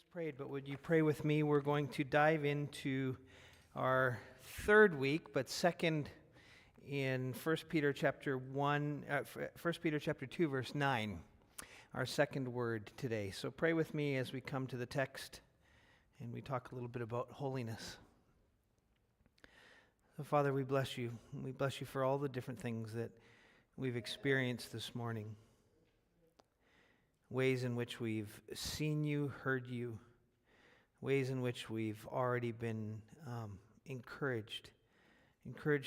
just prayed, but would you pray with me? We're going to dive into our third week, but second in 1 Peter chapter 2, verse 9, our second word today. So pray with me as we come to the text and we talk a little bit about holiness. So Father, we bless you. We bless you for all the different things that we've experienced this morning. Ways in which we've seen you, heard you, ways in which we've already been encouraged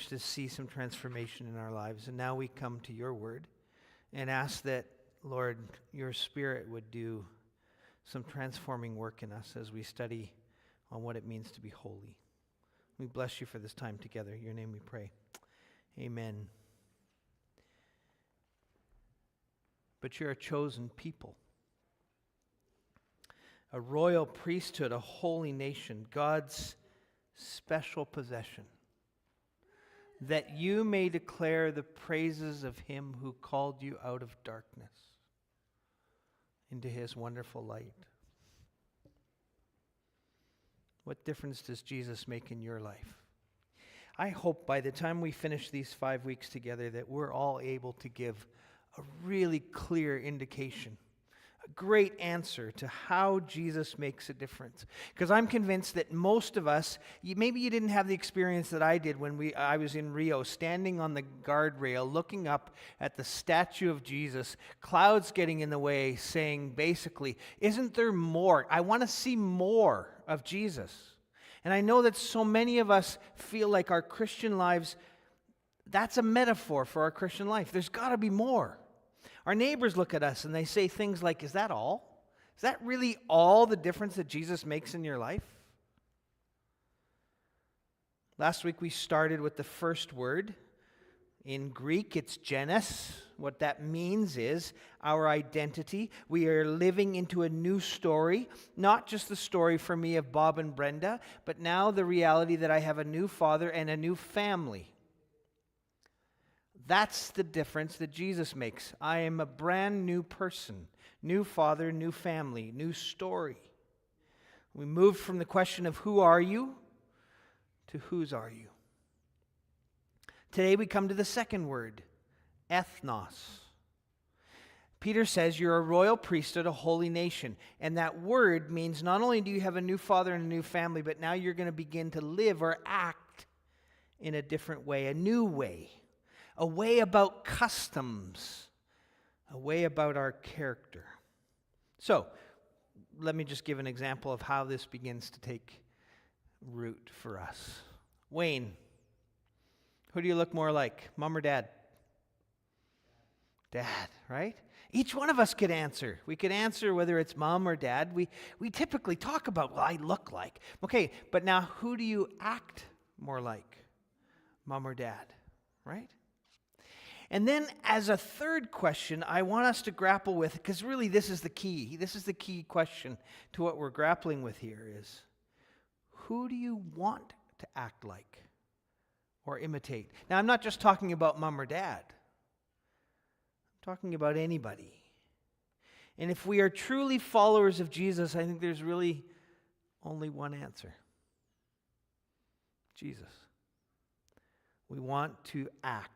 to see some transformation in our lives. And now we come to your word and ask that, Lord, your Spirit would do some transforming work in us as we study on what it means to be holy. We bless you for this time together. In your name we pray. Amen. But you're a chosen people, a royal priesthood, a holy nation, God's special possession, that you may declare the praises of him who called you out of darkness into his wonderful light. What difference does Jesus make in your life? I hope by the time we finish these 5 weeks together that we're all able to give a really clear indication, a great answer to how Jesus makes a difference. Because I'm convinced that most of us, maybe you didn't have the experience that I did when I was in Rio, standing on the guardrail, looking up at the statue of Jesus, clouds getting in the way, saying basically, isn't there more? I want to see more of Jesus. And I know that so many of us feel like our Christian lives, that's a metaphor for our Christian life. There's got to be more. Our neighbors look at us and they say things like, is that all? Is that really all the difference that Jesus makes in your life? Last week we started with the first word. In Greek, it's genes. What that means is our identity. We are living into a new story, not just the story for me of Bob and Brenda, but now the reality that I have a new father and a new family. That's the difference that Jesus makes. I am a brand new person, new father, new family, new story. We moved from the question of who are you to whose are you. Today we come to the second word, ethnos. Peter says you're a royal priesthood, a holy nation. And that word means not only do you have a new father and a new family, but now you're going to begin to live or act in a different way, a new way. A way about customs, a way about our character. So, let me just give an example of how this begins to take root for us. Wayne, who do you look more like, mom or dad? Dad, right? Each one of us could answer. We could answer whether it's mom or dad. We typically talk about, well, I look like. Okay, but now who do you act more like, mom or dad, right? And then as a third question, I want us to grapple with, because really this is the key. This is the key question to what we're grappling with here is, who do you want to act like or imitate? Now, I'm not just talking about mom or dad. I'm talking about anybody. And if we are truly followers of Jesus, I think there's really only one answer. Jesus. We want to act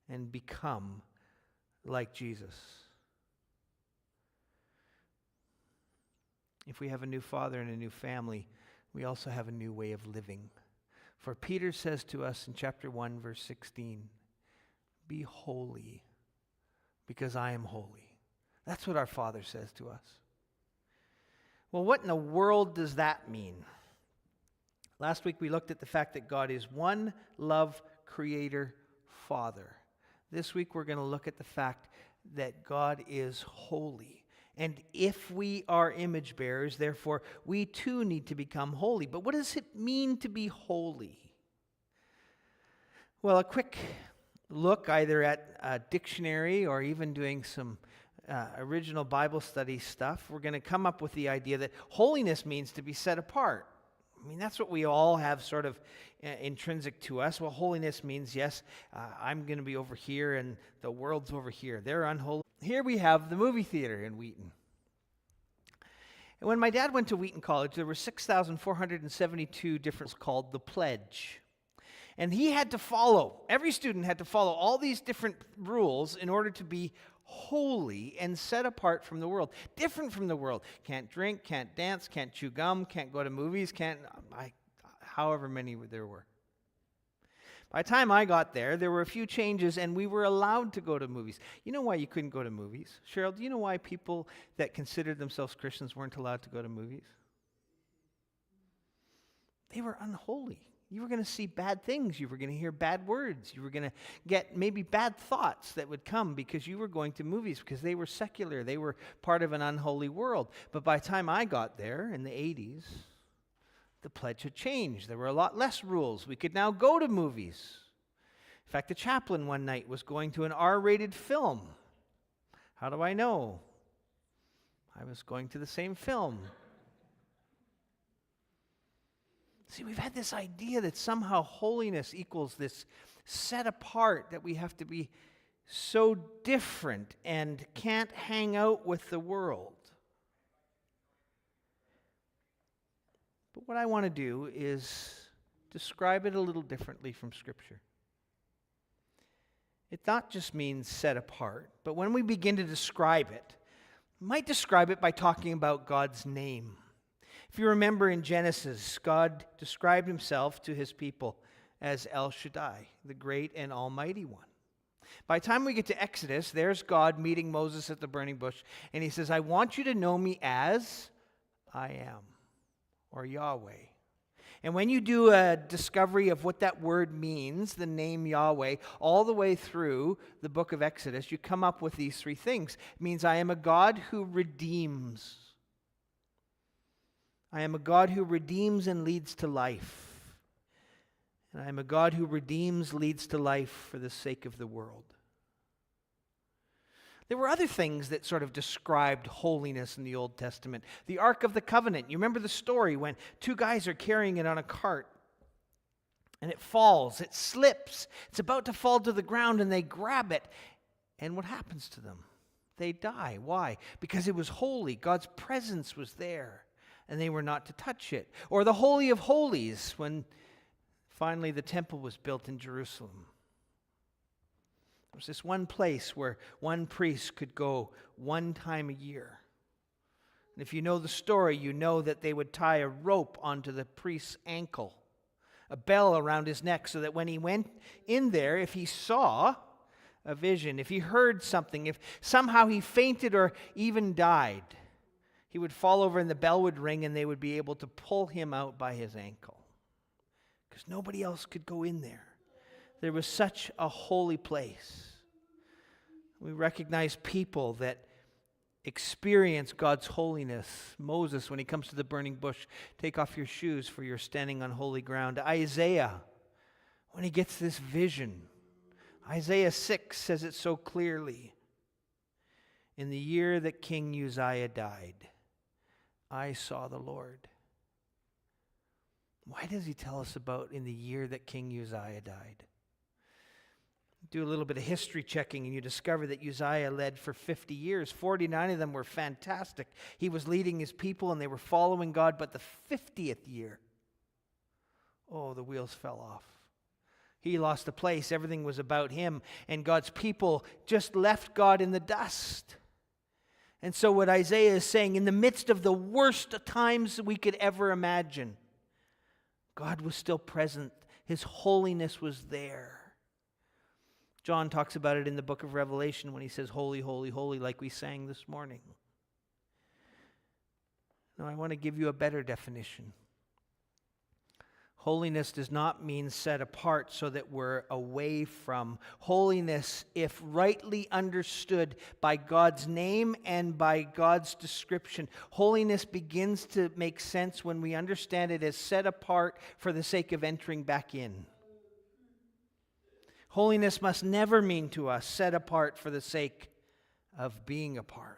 and become like Jesus. If we have a new father and a new family, we also have a new way of living. For Peter says to us in chapter 1, verse 16, be holy, because I am holy. That's what our Father says to us. Well, what in the world does that mean? Last week we looked at the fact that God is one love creator Father. This week we're going to look at the fact that God is holy. And if we are image bearers, therefore, we too need to become holy. But what does it mean to be holy? Well, a quick look either at a dictionary or even doing some original Bible study stuff, we're going to come up with the idea that holiness means to be set apart. I mean, that's what we all have sort of intrinsic to us. Well, holiness means, yes, I'm going to be over here and the world's over here. They're unholy. Here we have the movie theater in Wheaton. And when my dad went to Wheaton College, there were 6,472 different called the Pledge. And he had to follow, every student had to follow all these different rules in order to be holy and set apart from the world, different from the world. Can't drink, can't dance, can't chew gum, can't go to movies, however many there were. By the time I got there, there were a few changes and we were allowed to go to movies. You know why you couldn't go to movies? Cheryl, do you know why people that considered themselves Christians weren't allowed to go to movies? They were unholy. You were going to see bad things. You were going to hear bad words. You were going to get maybe bad thoughts that would come because you were going to movies, because they were secular. They were part of an unholy world. But by the time I got there in the 80s, the pledge had changed. There were a lot less rules. We could now go to movies. In fact, the chaplain one night was going to an R-rated film. How do I know? I was going to the same film. See, we've had this idea that somehow holiness equals this set apart, that we have to be so different and can't hang out with the world. But what I want to do is describe it a little differently from Scripture. It not just means set apart, but when we begin to describe it, we might describe it by talking about God's name. If you remember in Genesis, God described himself to his people as El Shaddai, the great and almighty one. By the time we get to Exodus, there's God meeting Moses at the burning bush, and he says, I want you to know me as I am, or Yahweh. And when you do a discovery of what that word means, the name Yahweh, all the way through the book of Exodus, you come up with these three things. It means I am a God who redeems. I am a God who redeems and leads to life. And I am a God who redeems, leads to life for the sake of the world. There were other things that sort of described holiness in the Old Testament. The Ark of the Covenant. You remember the story when two guys are carrying it on a cart. And it falls, it slips. It's about to fall to the ground and they grab it. And what happens to them? They die. Why? Because it was holy. God's presence was there. And they were not to touch it. Or the Holy of Holies, when finally the temple was built in Jerusalem. There was this one place where one priest could go one time a year. And if you know the story, you know that they would tie a rope onto the priest's ankle, a bell around his neck, so that when he went in there, if he saw a vision, if he heard something, if somehow he fainted or even died, he would fall over and the bell would ring and they would be able to pull him out by his ankle. Because nobody else could go in there. There was such a holy place. We recognize people that experience God's holiness. Moses, when he comes to the burning bush, take off your shoes for you're standing on holy ground. Isaiah, when he gets this vision. Isaiah 6 says it so clearly. In the year that King Uzziah died, I saw the Lord. Why does he tell us about in the year that King Uzziah died? Do a little bit of history checking and you discover that Uzziah led for 50 years. 49 of them were fantastic. He was leading his people and they were following God, but the 50th year, oh, the wheels fell off. He lost the place. Everything was about him, and God's people just left God in the dust. And so what Isaiah is saying, in the midst of the worst times we could ever imagine, God was still present. His holiness was there. John talks about it in the book of Revelation when he says, holy, holy, holy, like we sang this morning. Now I want to give you a better definition. Holiness does not mean set apart so that we're away from. Holiness, if rightly understood by God's name and by God's description, holiness begins to make sense when we understand it as set apart for the sake of entering back in. Holiness must never mean to us set apart for the sake of being apart.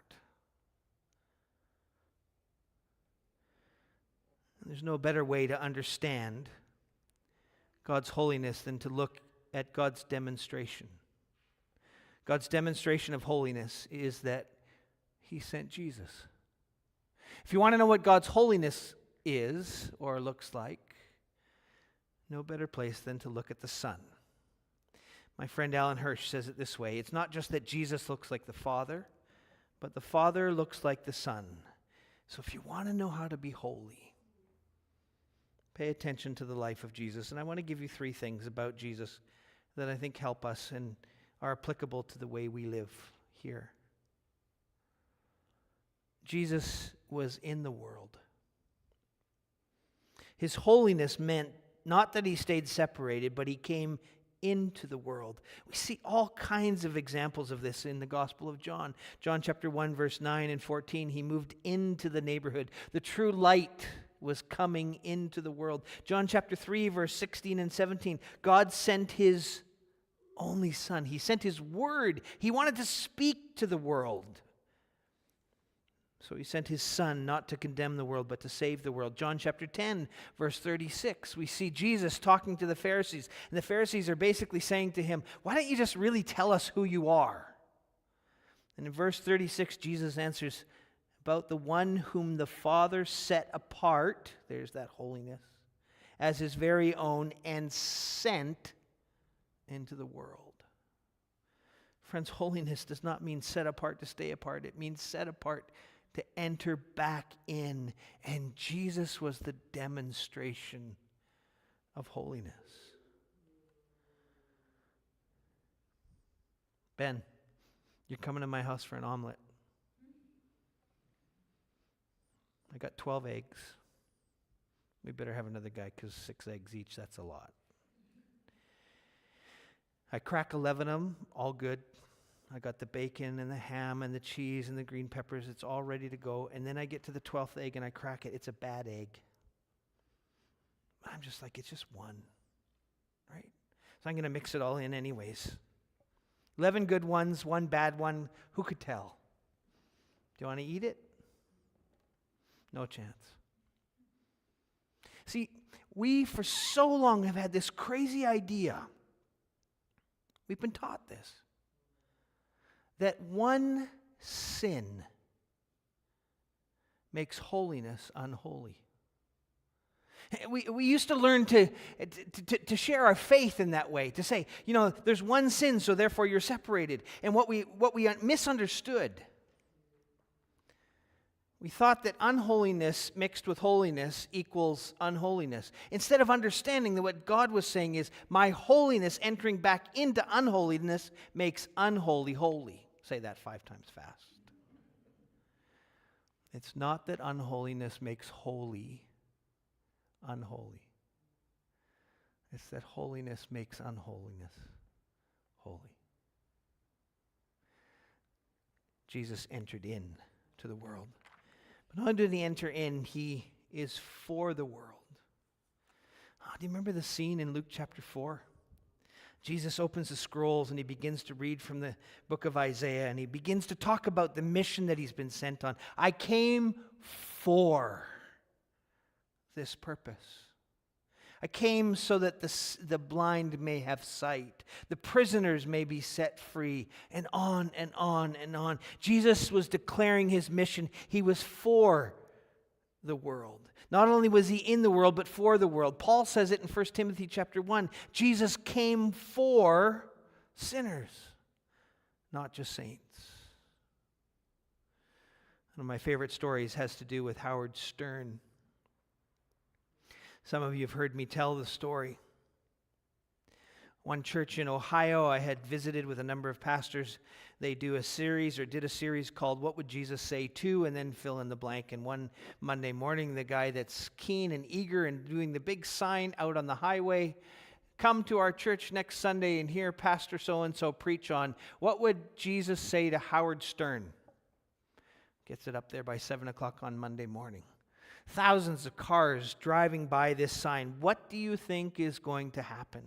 There's no better way to understand God's holiness than to look at God's demonstration. God's demonstration of holiness is that he sent Jesus. If you want to know what God's holiness is or looks like, no better place than to look at the Son. My friend Alan Hirsch says it this way: it's not just that Jesus looks like the Father, but the Father looks like the Son. So if you want to know how to be holy, pay attention to the life of Jesus. And I want to give you 3 things about Jesus that I think help us and are applicable to the way we live here. Jesus was in the world. His holiness meant not that he stayed separated, but he came into the world. We see all kinds of examples of this in the Gospel of John. John chapter 1, verse 9 and 14, he moved into the neighborhood. The true light was coming into the world. John chapter 3, verse 16 and 17, God sent his only Son. He sent his word. He wanted to speak to the world. So he sent his Son not to condemn the world, but to save the world. John chapter 10, verse 36, we see Jesus talking to the Pharisees. And the Pharisees are basically saying to him, why don't you just really tell us who you are? And in verse 36, Jesus answers, about the one whom the Father set apart, there's that holiness, as his very own and sent into the world. Friends, holiness does not mean set apart to stay apart. It means set apart to enter back in. And Jesus was the demonstration of holiness. Ben, you're coming to my house for an omelet. I got 12 eggs. We better have another guy because 6 eggs each, that's a lot. I crack 11 of them, all good. I got the bacon and the ham and the cheese and the green peppers. It's all ready to go. And then I get to the 12th egg and I crack it. It's a bad egg. I'm just like, it's just one, right? So I'm going to mix it all in anyways. 11 good ones, 1 bad one. Who could tell? Do you want to eat it? No chance. See, we for so long have had this crazy idea. We've been taught this. That one sin makes holiness unholy. We used to learn to share our faith in that way, to say, you know, there's one sin, so therefore you're separated. And what we misunderstood, we thought that unholiness mixed with holiness equals unholiness. Instead of understanding that what God was saying is, my holiness entering back into unholiness makes unholy holy. Say that 5 times fast. It's not that unholiness makes holy unholy. It's that holiness makes unholiness holy. Jesus entered in to the world. But not only did he enter in, he is for the world. Oh, do you remember the scene in Luke chapter 4? Jesus opens the scrolls and he begins to read from the book of Isaiah, and he begins to talk about the mission that he's been sent on. I came for this purpose. I came so that the blind may have sight, the prisoners may be set free, and on and on and on. Jesus was declaring his mission. He was for the world. Not only was he in the world, but for the world. Paul says it in 1 Timothy chapter 1. Jesus came for sinners, not just saints. One of my favorite stories has to do with Howard Stern. Some of you have heard me tell the story. One church in Ohio I had visited with a number of pastors. They did a series called What Would Jesus Say To? And then fill in the blank. And one Monday morning, the guy that's keen and eager and doing the big sign out on the highway, come to our church next Sunday and hear Pastor so-and-so preach on what would Jesus say to Howard Stern. Gets it up there by 7 o'clock on Monday morning. Thousands of cars driving by this sign. What do you think is going to happen?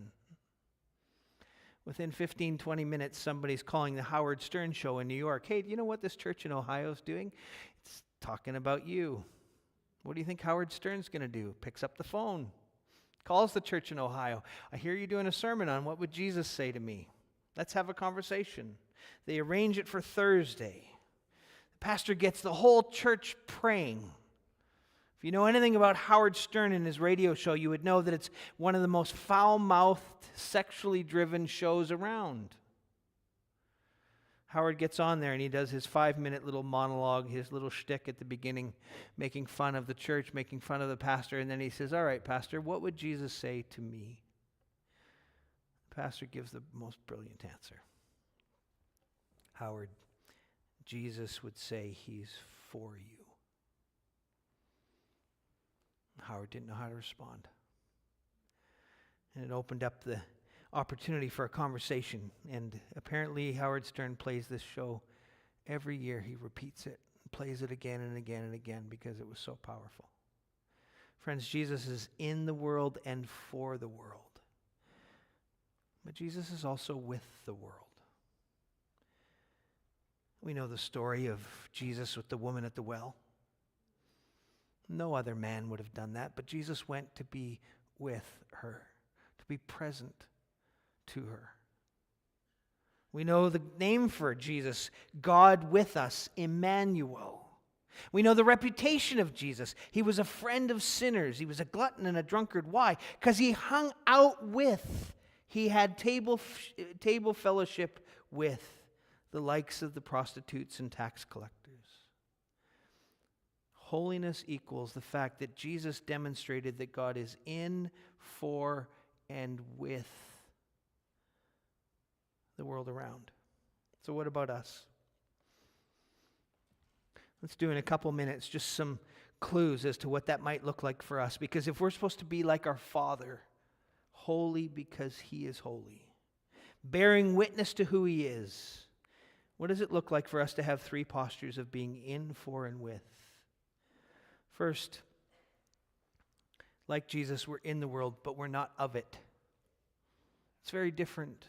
Within 15, 20 minutes, somebody's calling the Howard Stern Show in New York. Hey, do you know what this church in Ohio is doing? It's talking about you. What do you think Howard Stern's going to do? Picks up the phone, calls the church in Ohio. I hear you doing a sermon on what would Jesus say to me. Let's have a conversation. They arrange it for Thursday. The pastor gets the whole church praying. If you know anything about Howard Stern and his radio show, you would know that it's one of the most foul-mouthed, sexually driven shows around. Howard gets on there and he does his 5-minute little monologue, his little shtick at the beginning, making fun of the church, making fun of the pastor, and then he says, "All right, pastor, what would Jesus say to me?" The pastor gives the most brilliant answer. "Howard, Jesus would say he's for you." Howard didn't know how to respond. And it opened up the opportunity for a conversation. And apparently Howard Stern plays this show every year. He repeats it, plays it again and again and again because it was so powerful. Friends, Jesus is in the world and for the world. But Jesus is also with the world. We know the story of Jesus with the woman at the well. No other man would have done that, but Jesus went to be with her, to be present to her. We know the name for Jesus, God with us, Emmanuel. We know the reputation of Jesus. He was a friend of sinners. He was a glutton and a drunkard. Why? Because he hung out with, he had table fellowship with the likes of the prostitutes and tax collectors. Holiness equals the fact that Jesus demonstrated that God is in, for, and with the world around. So what about us? Let's do in a couple minutes just some clues as to what that might look like for us. Because if we're supposed to be like our Father, holy because He is holy, bearing witness to who He is, what does it look like for us to have 3 postures of being in, for, and with? First, like Jesus, we're in the world, but we're not of it. It's very different.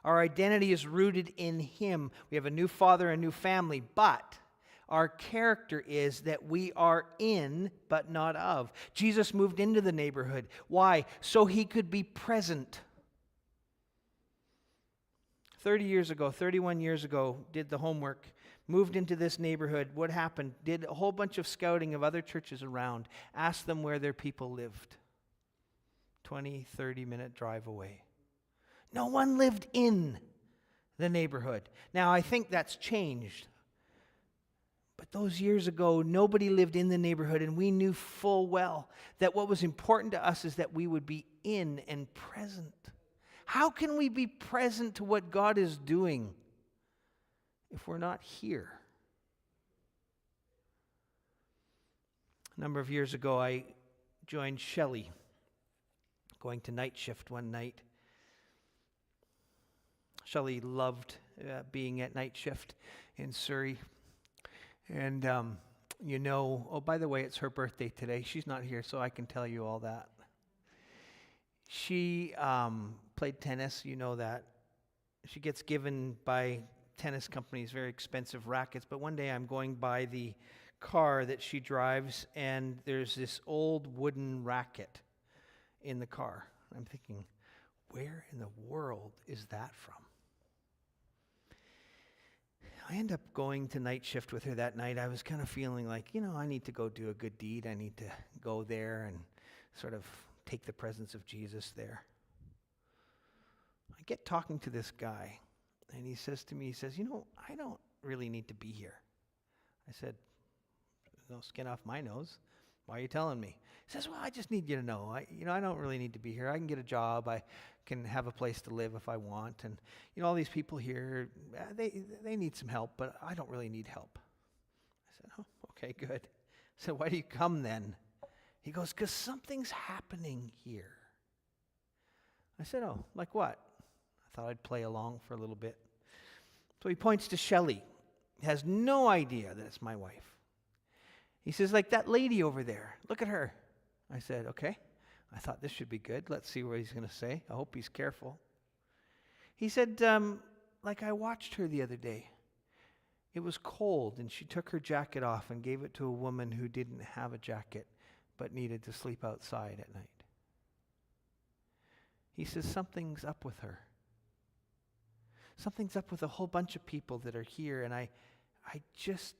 Our identity is rooted in Him. We have a new father, a new family, but our character is that we are in, but not of. Jesus moved into the neighborhood. Why? So He could be present. 31 years ago, did the homework, moved into this neighborhood. What happened? Did a whole bunch of scouting of other churches around, asked them where their people lived. 20, 30-minute drive away. No one lived in the neighborhood. Now, I think that's changed. But those years ago, nobody lived in the neighborhood, and we knew full well that what was important to us is that we would be in and present. How can we be present to what God is doing if we're not here? A number of years ago, I joined Shelley, going to night shift one night. Shelley loved being at night shift in Surrey. And, oh, by the way, it's her birthday today. She's not here, so I can tell you all that. She played tennis, you know that. She gets given by tennis companies very expensive rackets, but one day I'm going by the car that she drives, and there's this old wooden racket in the car. I'm thinking, where in the world is that from? I end up going to night shift with her that night. I was kind of feeling like, I need to go do a good deed. I need to go there and sort of take the presence of Jesus there. I get talking to this guy, and he says to me, I don't really need to be here. I said, no skin off my nose. Why are you telling me? He says, well, I just need you to know. I don't really need to be here. I can get a job. I can have a place to live if I want. And, all these people here, they need some help, but I don't really need help. I said, oh, okay, good. I said, why do you come then? He goes, because something's happening here. I said, oh, like what? I thought I'd play along for a little bit. So he points to Shelley. He has no idea that it's my wife. He says, like that lady over there. Look at her. I said, okay. I thought this should be good. Let's see what he's going to say. I hope he's careful. He said, like I watched her the other day. It was cold, and she took her jacket off and gave it to a woman who didn't have a jacket but needed to sleep outside at night. He says, something's up with her. Something's up with a whole bunch of people that are here, and I just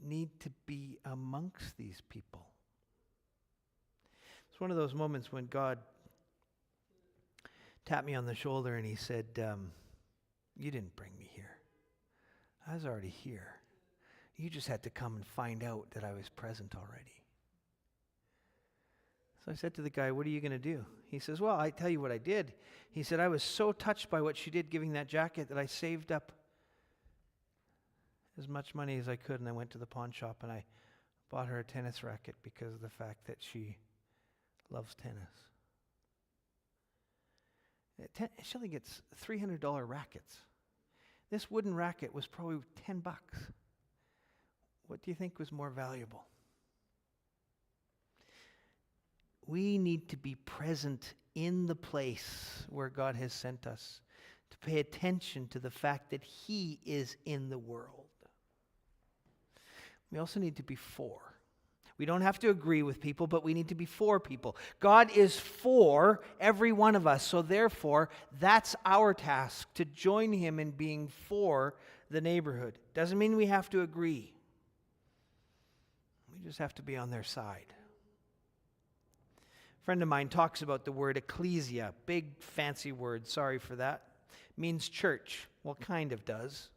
need to be amongst these people. It's one of those moments when God tapped me on the shoulder and he said, you didn't bring me here. I was already here. You just had to come and find out that I was present already. So I said to the guy, what are you going to do? He says, well, I tell you what I did. He said, I was so touched by what she did giving that jacket that I saved up as much money as I could, and I went to the pawn shop and I bought her a tennis racket because of the fact that she loves tennis. She only gets $300 rackets. This wooden racket was probably $10. What do you think was more valuable? We need to be present in the place where God has sent us, to pay attention to the fact that He is in the world. We also need to be for. We don't have to agree with people, but we need to be for people. God is for every one of us, so therefore, that's our task, to join Him in being for the neighborhood. Doesn't mean we have to agree. We just have to be on their side. A friend of mine talks about the word ecclesia, big fancy word, sorry for that. It means church. Well, kind of does.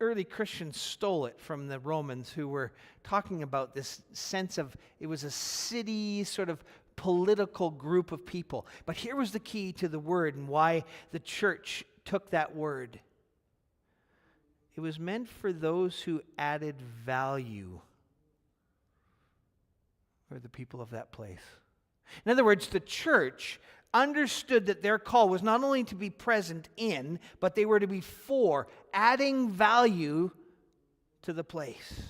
Early Christians stole it from the Romans, who were talking about this sense of, it was a city sort of political group of people. But here was the key to the word and why the church took that word. It was meant for those who added value for the people of that place. In other words, the church understood that their call was not only to be present in, but they were to be for, adding value to the place.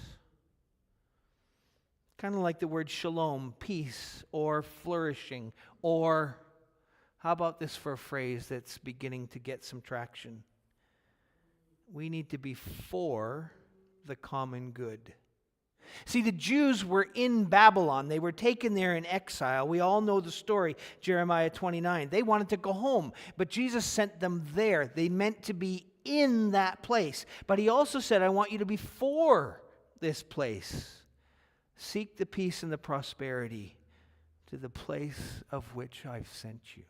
Kind of like the word shalom, peace, or flourishing, or how about this for a phrase that's beginning to get some traction? We need to be for the common good. See, the Jews were in Babylon. They were taken there in exile. We all know the story, Jeremiah 29. They wanted to go home, but Jesus sent them there. They meant to be in that place. But He also said, I want you to be for this place. Seek the peace and the prosperity to the place of which I've sent you.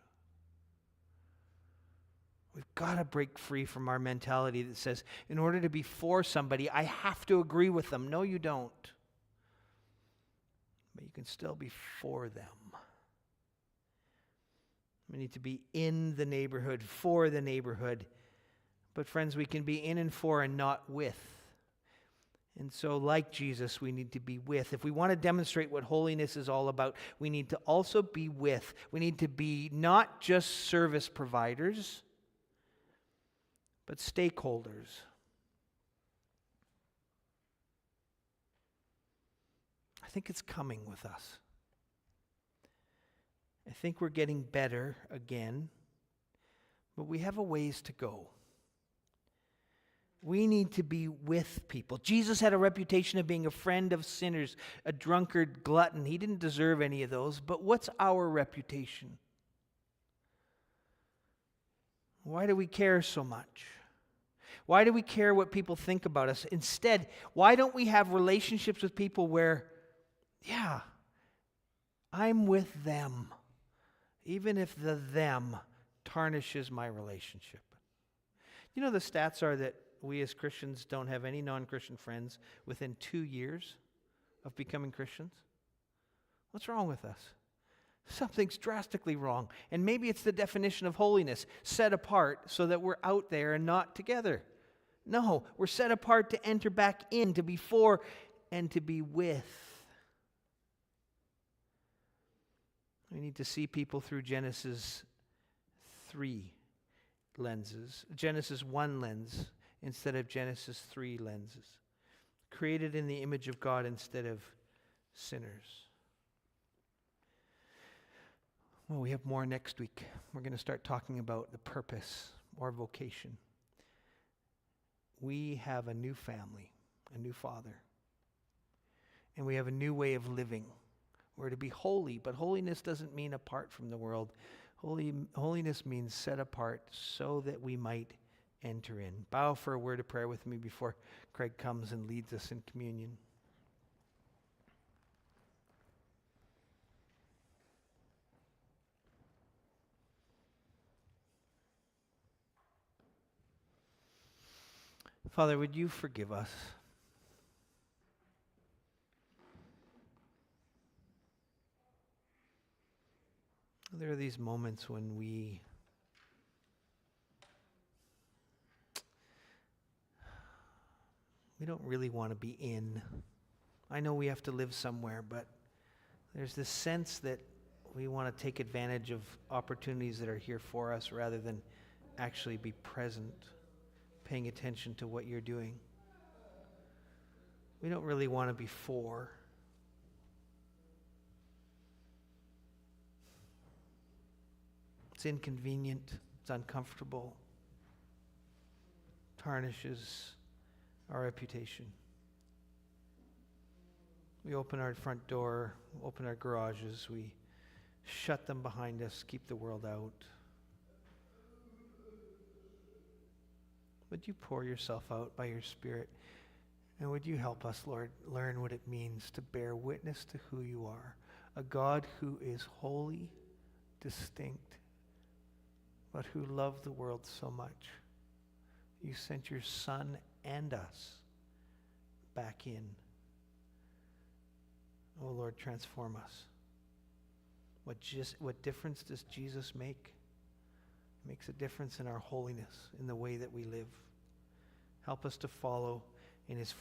We've got to break free from our mentality that says, in order to be for somebody, I have to agree with them. No, you don't. But you can still be for them. We need to be in the neighborhood, for the neighborhood. But friends, we can be in and for and not with. And so, like Jesus, we need to be with. If we want to demonstrate what holiness is all about, we need to also be with. We need to be not just service providers, but stakeholders. I think it's coming with us. I think we're getting better again, but we have a ways to go. We need to be with people. Jesus had a reputation of being a friend of sinners, a drunkard, glutton. He didn't deserve any of those, but what's our reputation? Why do we care so much? Why do we care what people think about us? Instead, why don't we have relationships with people where, yeah, I'm with them, even if the them tarnishes my relationship? You know, the stats are that we as Christians don't have any non-Christian friends within 2 years of becoming Christians. What's wrong with us? Something's drastically wrong. And maybe it's the definition of holiness, set apart so that we're out there and not together. No, we're set apart to enter back in, to be for and to be with. We need to see people through Genesis 3 lenses, Genesis 1 lens instead of Genesis 3 lenses. Created in the image of God instead of sinners. Well, we have more next week. We're going to start talking about the purpose or vocation. We have a new family, a new father, and we have a new way of living. We're to be holy, but holiness doesn't mean apart from the world. Holiness means set apart so that we might enter in. Bow for a word of prayer with me before Craig comes and leads us in communion. Father, would you forgive us? There are these moments when we don't really want to be in. I know we have to live somewhere, but there's this sense that we want to take advantage of opportunities that are here for us rather than actually be present, paying attention to what you're doing. We don't really want to be for. It's inconvenient, it's uncomfortable, tarnishes our reputation. We open our front door, open our garages, we shut them behind us, keep the world out. Would you pour yourself out by your Spirit? And would you help us, Lord, learn what it means to bear witness to who you are, a God who is holy, distinct, but who loved the world so much. You sent your Son and us back in. Oh Lord, transform us. What difference does Jesus make? It makes a difference in our holiness, in the way that we live. Help us to follow in his